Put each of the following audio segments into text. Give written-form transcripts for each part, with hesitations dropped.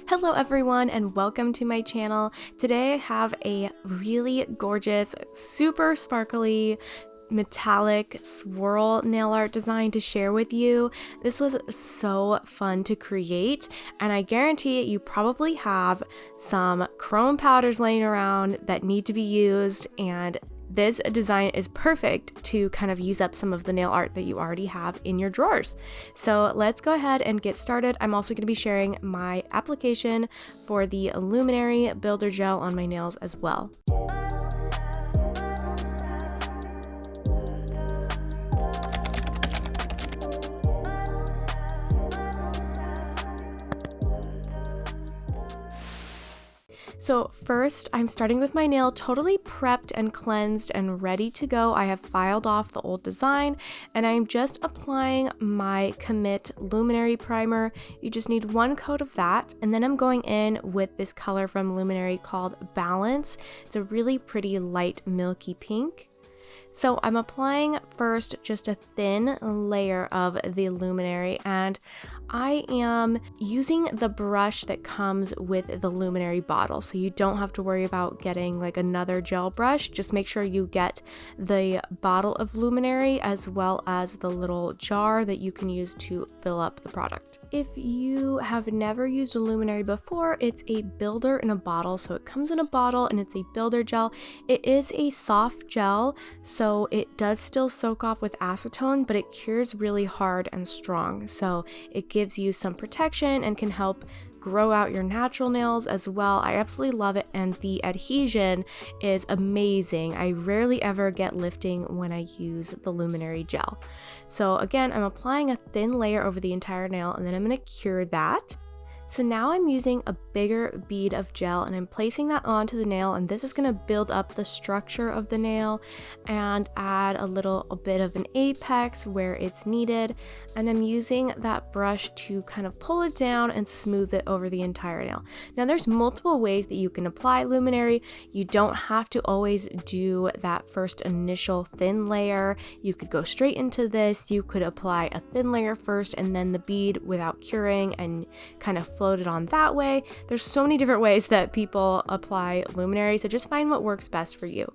Hello everyone and welcome to my channel. Today I have a really gorgeous, super sparkly, metallic swirl nail art design to share with you. This was so fun to create, and I guarantee you probably have some chrome powders laying around that need to be used, and this design is perfect to kind of use up some of the nail art that you already have in your drawers. So let's go ahead and get started. I'm also going to be sharing my application for the Luminary Builder Gel on my nails as well. So first, I'm starting with my nail totally prepped and cleansed and ready to go. I have filed off the old design and I'm just applying my Commit Luminary Primer. You just need one coat of that, and then I'm going in with this color from Luminary called Balance. It's a really pretty light milky pink. So I'm applying first just a thin layer of the Luminary, and I am using the brush that comes with the Luminary bottle, so you don't have to worry about getting like another gel brush. Just make sure you get the bottle of Luminary as well as the little jar that you can use to fill up the product. If you have never used a Luminary before, it's a builder in a bottle, so it comes in a bottle and it's a builder gel. It is a soft gel, so it does still soak off with acetone, but it cures really hard and strong, so it gives you some protection and can help grow out your natural nails as well. I absolutely love it, and the adhesion is amazing. I rarely ever get lifting when I use the Luminary gel. So again, I'm applying a thin layer over the entire nail, and then I'm going to cure that. So now I'm using a bigger bead of gel and I'm placing that onto the nail, and this is going to build up the structure of the nail and add a bit of an apex where it's needed. And I'm using that brush to kind of pull it down and smooth it over the entire nail. Now there's multiple ways that you can apply Luminary. You don't have to always do that first initial thin layer. You could go straight into this. You could apply a thin layer first and then the bead without curing and kind of float it on that way. There's so many different ways that people apply Luminary, so just find what works best for you.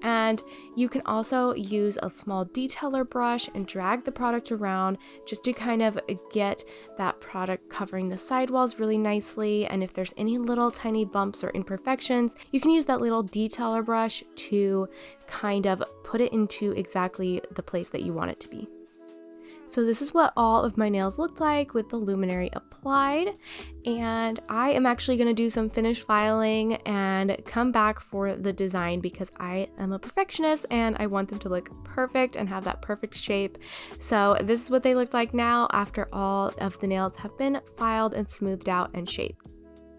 And you can also use a small detailer brush and drag the product around just to kind of get that product covering the sidewalls really nicely. And if there's any little tiny bumps or imperfections, you can use that little detailer brush to kind of put it into exactly the place that you want it to be. So this is what all of my nails looked like with the Luminary applied, and I am actually going to do some finish filing and come back for the design because I am a perfectionist and I want them to look perfect and have that perfect shape. So this is what they look like now after all of the nails have been filed and smoothed out and shaped.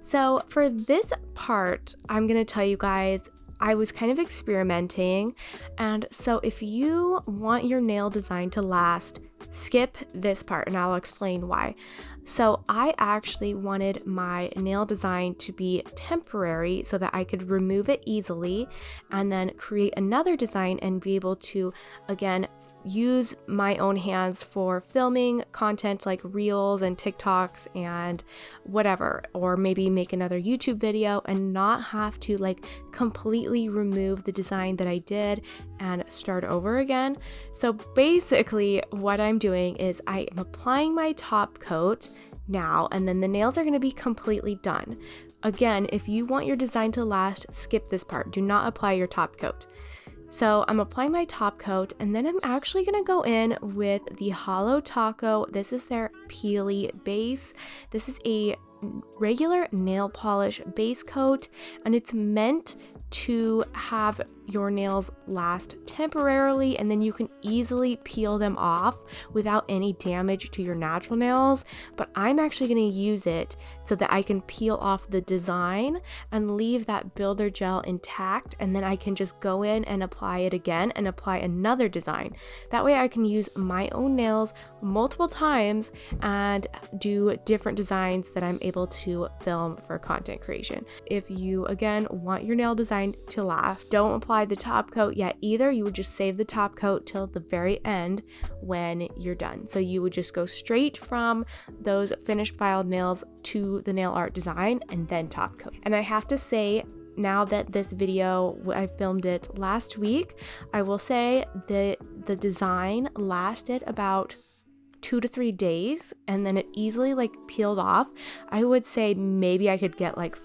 So for this part, I'm going to tell you guys, I was kind of experimenting, and so if you want your nail design to last, skip this part and I'll explain why. So I actually wanted my nail design to be temporary so that I could remove it easily and then create another design and be able to, again, use my own hands for filming content like reels and TikToks and whatever, or maybe make another YouTube video and not have to like completely remove the design that I did and start over again. So basically what I'm doing is I am applying my top coat now, and then the nails are going to be completely done. Again, if you want your design to last, skip this part. Do not apply your top coat. So I'm applying my top coat, and then I'm actually going to go in with the Holo Taco. This is their Peely base. This is a regular nail polish base coat, and it's meant to have your nails last temporarily, and then you can easily peel them off without any damage to your natural nails. But I'm actually going to use it so that I can peel off the design and leave that builder gel intact, and then I can just go in and apply it again and apply another design. That way I can use my own nails multiple times and do different designs that I'm able able to film for content creation. If you, again, want your nail design to last, don't apply the top coat yet either. You would just save the top coat till the very end when you're done. So you would just go straight from those finished filed nails to the nail art design and then top coat. And I have to say, now that this video, I filmed it last week, I will say that the design lasted about 2 to 3 days, and then it easily like peeled off. I would say maybe I could get like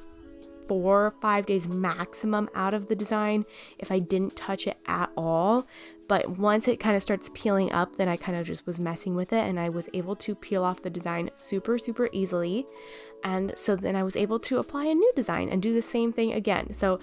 4 or 5 days maximum out of the design if I didn't touch it at all. But once it kind of starts peeling up, then I kind of just was messing with it, and I was able to peel off the design super easily. And so then I was able to apply a new design and do the same thing again. So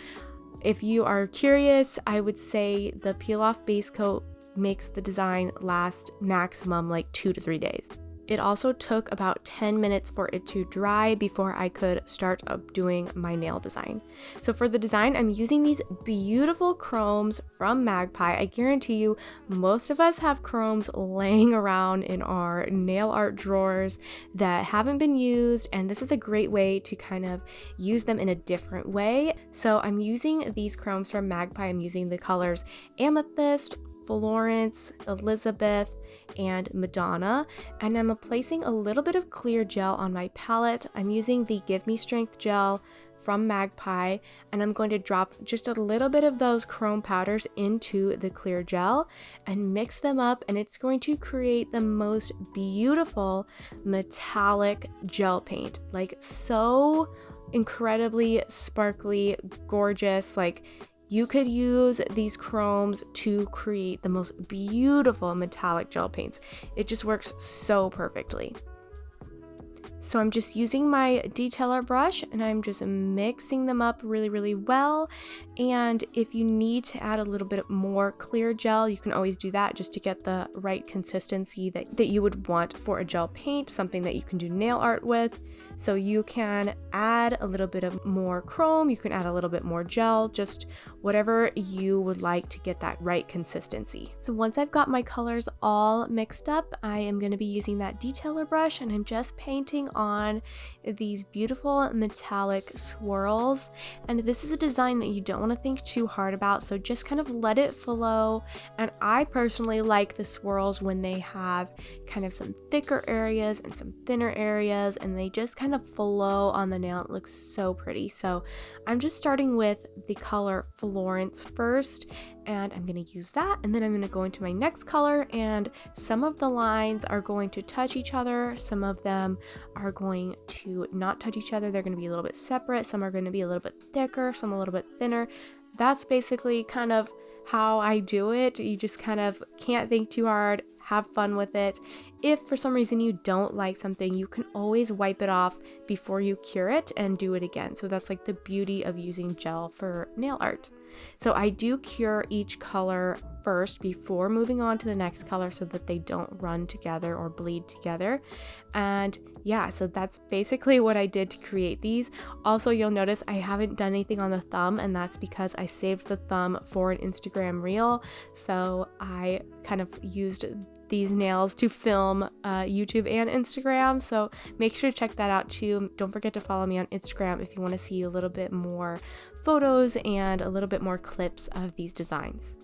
if you are curious, I would say the peel off base coat makes the design last maximum like 2 to 3 days. It also took about 10 minutes for it to dry before I could start doing my nail design. So for the design, I'm using these beautiful chromes from Magpie. I guarantee you, most of us have chromes laying around in our nail art drawers that haven't been used, and this is a great way to kind of use them in a different way. So I'm using these chromes from Magpie. I'm using the colors Amethyst, Florence, Elizabeth, and Madonna, and I'm placing a little bit of clear gel on my palette. I'm using the Give Me Strength gel from Magpie, and I'm going to drop just a little bit of those chrome powders into the clear gel and mix them up, and it's going to create the most beautiful metallic gel paint, like so incredibly sparkly, gorgeous. Like, you could use these chromes to create the most beautiful metallic gel paints. It just works so perfectly. So I'm just using my detailer brush and I'm just mixing them up really well. And if you need to add a little bit more clear gel, you can always do that just to get the right consistency that you would want for a gel paint, something that you can do nail art with. So you can add a little bit of more chrome, you can add a little bit more gel, just whatever you would like to get that right consistency. So once I've got my colors all mixed up, I am going to be using that detailer brush and I'm just painting on these beautiful metallic swirls. And this is a design that you don't want to think too hard about, so just kind of let it flow. And I personally like the swirls when they have kind of some thicker areas and some thinner areas, and they just kind of flow on the nail. It looks so pretty. So I'm just starting with the color Florence first, and I'm going to use that, and then I'm going to go into my next color, and some of the lines are going to touch each other, some of them are going to not touch each other. They're going to be a little bit separate, some are going to be a little bit thicker, some a little bit thinner. That's basically kind of how I do it. You just kind of can't think too hard, have fun with it. If for some reason you don't like something, you can always wipe it off before you cure it and do it again. So that's like the beauty of using gel for nail art. So I do cure each color first before moving on to the next color so that they don't run together or bleed together. And yeah, so that's basically what I did to create these. Also, you'll notice I haven't done anything on the thumb, and that's because I saved the thumb for an Instagram reel. So I kind of used these nails to film YouTube and Instagram, so make sure to check that out too. Don't forget to follow me on Instagram if you want to see a little bit more photos and a little bit more clips of these designs.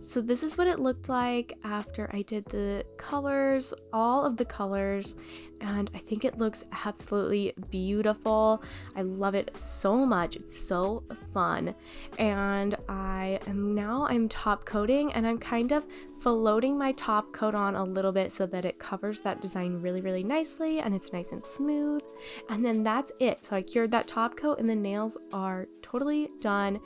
So this is what it looked like after I did the colors, all of the colors, and I think it looks absolutely beautiful. I love it so much. It's so fun. And I'm top coating, and I'm kind of floating my top coat on a little bit so that it covers that design really, really nicely and it's nice and smooth. And then that's it. So I cured that top coat and the nails are totally done.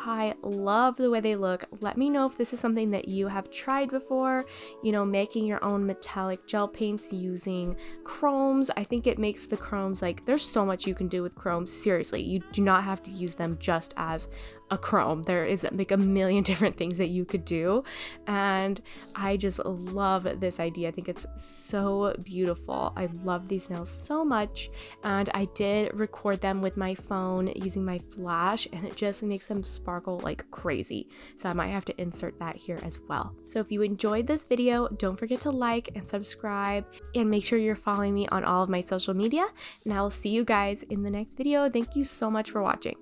I love the way they look. Let me know if this is something that you have tried before, making your own metallic gel paints using chromes. I think it makes the chromes, like, there's so much you can do with chromes. Seriously, you do not have to use them just as a chrome. There is like a million different things that you could do, and I just love this idea. I think it's so beautiful. I love these nails so much, and I did record them with my phone using my flash, and it just makes them sparkle like crazy. So I might have to insert that here as well. So if you enjoyed this video, don't forget to like and subscribe, and make sure you're following me on all of my social media, and I will see you guys in the next video. Thank you so much for watching.